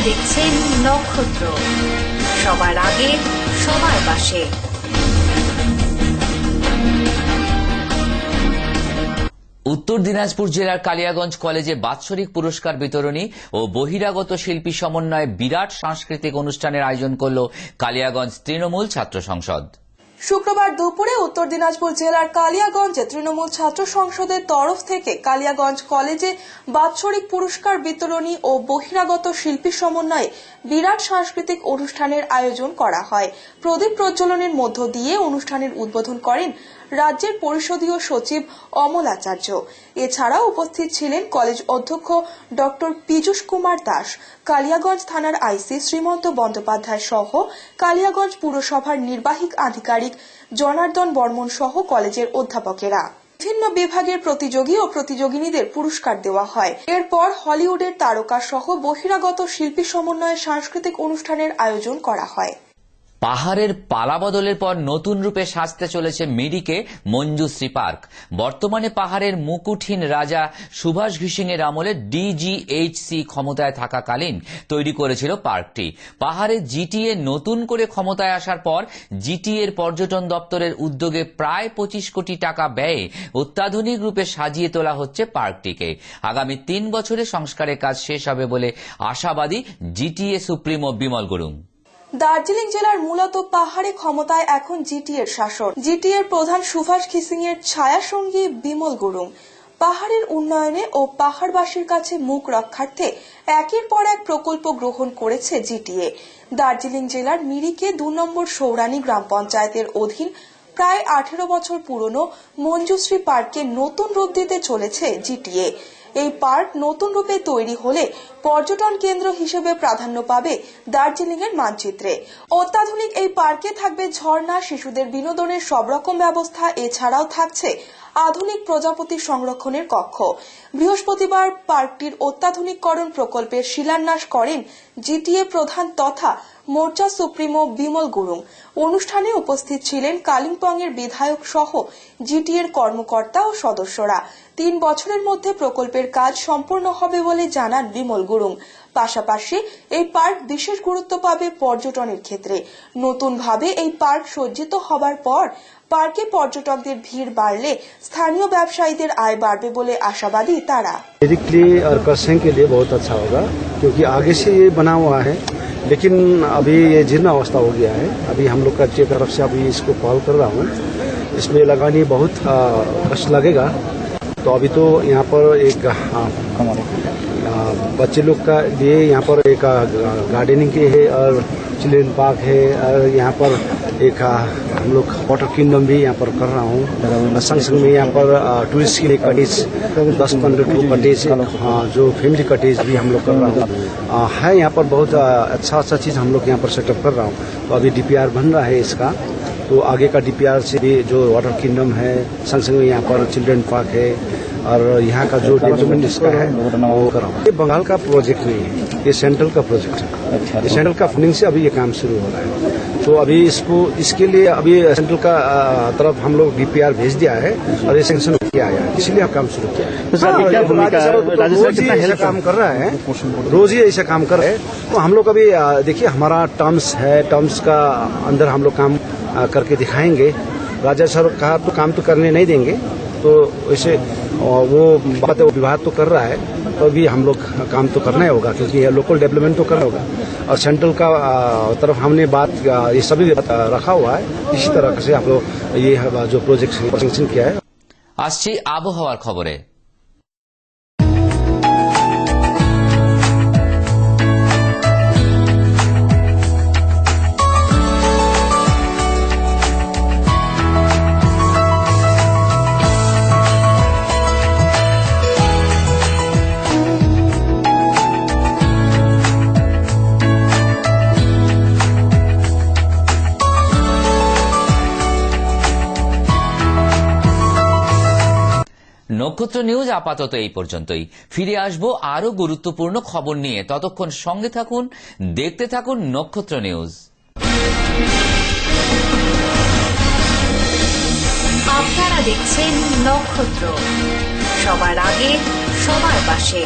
দেখছেন নক্ষত্র, সবার আগে সবার পাশে। উত্তর দিনাজপুর জেলার কালিয়াগঞ্জ কলেজে বাৎসরিক পুরস্কার বিতরণী ও বহিরাগত শিল্পী সমন্বয়ে বিরাট সাংস্কৃতিক অনুষ্ঠানের আয়োজন করল কালিয়াগঞ্জ তৃণমূল ছাত্র সংসদ। শুক্রবার দুপুরে উত্তর দিনাজপুর জেলার কালিয়াগঞ্জে তৃণমূল ছাত্র সংসদের তরফ থেকে কালিয়াগঞ্জ কলেজে বাৎসরিক পুরস্কার বিতরণী ও বহিরাগত শিল্পী সমন্বয়ে বিরাট সাংস্কৃতিক অনুষ্ঠানের আয়োজন করা হয়। প্রদীপ প্রজ্বলনের মধ্য দিয়ে অনুষ্ঠানের উদ্বোধন করেন রাজ্যের পরিষদীয় সচিব অমল আচার্য। এছাড়াও উপস্থিত ছিলেন কলেজ অধ্যক্ষ ডক্টর পীযূষ কুমার দাস, কালিয়াগঞ্জ থানার আইসি শ্রীমন্ত বন্দ্যোপাধ্যায় সহ কালিয়াগঞ্জ পুরসভার নির্বাহী আধিকারিক জনার্দন বর্মন সহ কলেজের অধ্যাপকেরা। বিভিন্ন বিভাগের প্রতিযোগী ও প্রতিযোগিনীদের পুরস্কার দেওয়া হয়। এরপর হলিউডের তারকা সহ বহিরাগত শিল্পী সমন্বয়ে সাংস্কৃতিক অনুষ্ঠানের আয়োজন করা হয়। পাহাড়ের পালা বদলের পর নতুন রূপে সাজতে চলেছে মিরিকে মঞ্জুশ্রী পার্ক। বর্তমানে পাহাড়ের মুকুটহীন রাজা সুভাষ ঘিসিং এর আমলে ডিজিএইচসি ক্ষমতায় থাকাকালীন তৈরি করেছিল পার্কটি। পাহাড়ে জিটিএ নতুন করে ক্ষমতায় আসার পর জিটিএ এর পর্যটন দপ্তরের উদ্যোগে প্রায় 25 কোটি টাকা ব্যয়ে অত্যাধুনিক রূপে সাজিয়ে তোলা হচ্ছে পার্কটিকে। আগামী 3 বছরে সংস্কারের কাজ শেষ হবে বলে আশাবাদী জিটিএ সুপ্রিমো বিমল গুরুং। দার্জিলিং জেলার মূলত পাহাড়ে ক্ষমতায় এখন জিটিএর শাসন। জিটিএর প্রধান সুভাষ ঘিসিং এর ছায়াসঙ্গী বিমল গুরুং পাহাড়ের উন্নয়নে ও পাহাড়বাসীর কাছে মুখ রক্ষার্থে একের পর এক প্রকল্প গ্রহণ করেছে জিটিএ। দার্জিলিং জেলার মিরিকে 2 নম্বর সৌরানী গ্রাম পঞ্চায়েতের অধীন প্রায় 18 বছর পুরনো মঞ্জুশ্রী পার্কে নতুন রূপ দিতে চলেছে জিটিএ। এই পার্ক নতুন রূপে তৈরি হলে পর্যটন কেন্দ্র হিসেবে প্রাধান্য পাবে দার্জিলিং এর মানচিত্রে। অত্যাধুনিক এই পার্কে থাকবে ঝর্ণা, শিশুদের বিনোদনের সব রকম ব্যবস্থা। এছাড়াও থাকছে আধুনিক প্রজাপতি সংরক্ষণের কক্ষ। বৃহস্পতিবার পার্কটির অত্যাধুনিককরণ প্রকল্পের শিলান্যাস করেন জিটিএ প্রধান তথা মোর্চা সুপ্রিমো বিমল গুরুং। অনুষ্ঠানে উপস্থিত ছিলেন কালিম্পং এর বিধায়ক সহ জিটিএর কর্মকর্তা ও সদস্যরা। 3 বছরের মধ্যে প্রকল্পের কাজ সম্পূর্ণ হবে বলে জানান বিমল গুরুং। পাশাপাশি এই পার্ক বিশেষ গুরুত্ব পাবে পর্যটনের ক্ষেত্রে। নতুনভাবে এই পার্ক সজ্জিত হবার পর পার্কে পর্যটকদের ভিড় বাড়লে স্থানীয় ব্যবসায়ীদের আয় বাড়বে বলে আশাবাদী তারা। और कर्सिंग के लिए बहुत अच्छा होगा, क्योंकि आगे से ये बना हुआ है, लेकिन अभी ये जीर्ण अवस्था हो गया है। अभी हम लोग का तरफ से अभी इसको कॉल कर रहा हूँ। इसमें लगाने बहुत कष्ट लगेगा। तो अभी तो यहाँ पर एक बच्चे लोग का लिए यहाँ पर एक गार्डनिंग की है और चिल्ड्रेन पार्क है, और यहाँ पर एक हम लोग वाटर किंगडम भी यहाँ पर कर रहा हूँ। संग संग में यहाँ पर टूरिस्ट के लिए कटेज 10-15 कटेज, जो फैमिली कटेज भी हम लोग कर रहा हूँ है। यहाँ पर बहुत अच्छा चीज हम लोग यहाँ पर सेटअप कर रहा हूँ। तो अभी डीपीआर बन रहा है इसका, तो आगे का डीपीआर से भी जो वाटर किंगडम है, संग संग में यहाँ पर चिल्ड्रेन पार्क है, और यहाँ का जो डेवलपमेंट इसका है वो कर रहा हूँ। ये बंगाल का प्रोजेक्ट नहीं है, ये सेंट्रल का प्रोजेक्ट है। ये सेंट्रल का फंडिंग से अभी ये काम शुरू हो रहा है। तो अभी इसके लिए अभी सेंट्रल का तरफ हम लोग डीपीआर भेज दिया है और ये सैंक्शन किया है, इसलिए हम काम शुरू किया है। रोज ही ऐसा काम कर रहा है, रोज ही ऐसा काम कर रहा है। तो हम लोग अभी देखिए हमारा टर्म्स है, टर्म्स का अंदर हम लोग काम करके दिखाएंगे। राज्य सरकार तो काम तो करने नहीं देंगे, तो वैसे वो बात है, वो विवाद तो कर रहा है, तो अभी हम लोग काम तो करना ही होगा, क्योंकि लोकल डेवलपमेंट तो करना होगा। और सेंट्रल का तरफ हमने बात ये सभी रखा हुआ है। इसी तरह से हम लोग ये जो प्रोजेक्ट सैंक्शन किया है। আসছি আবহাওয়ার খবরে। নক্ষত্র নিউজ আপাতত এই পর্যন্তই। ফিরে আসবো আরো গুরুত্বপূর্ণ খবর নিয়ে। ততক্ষণ সঙ্গে থাকুন, দেখতে থাকুন নক্ষত্র নিউজ। আপনারা দেখছেন নক্ষত্র, সবার আগে সবার পাশে।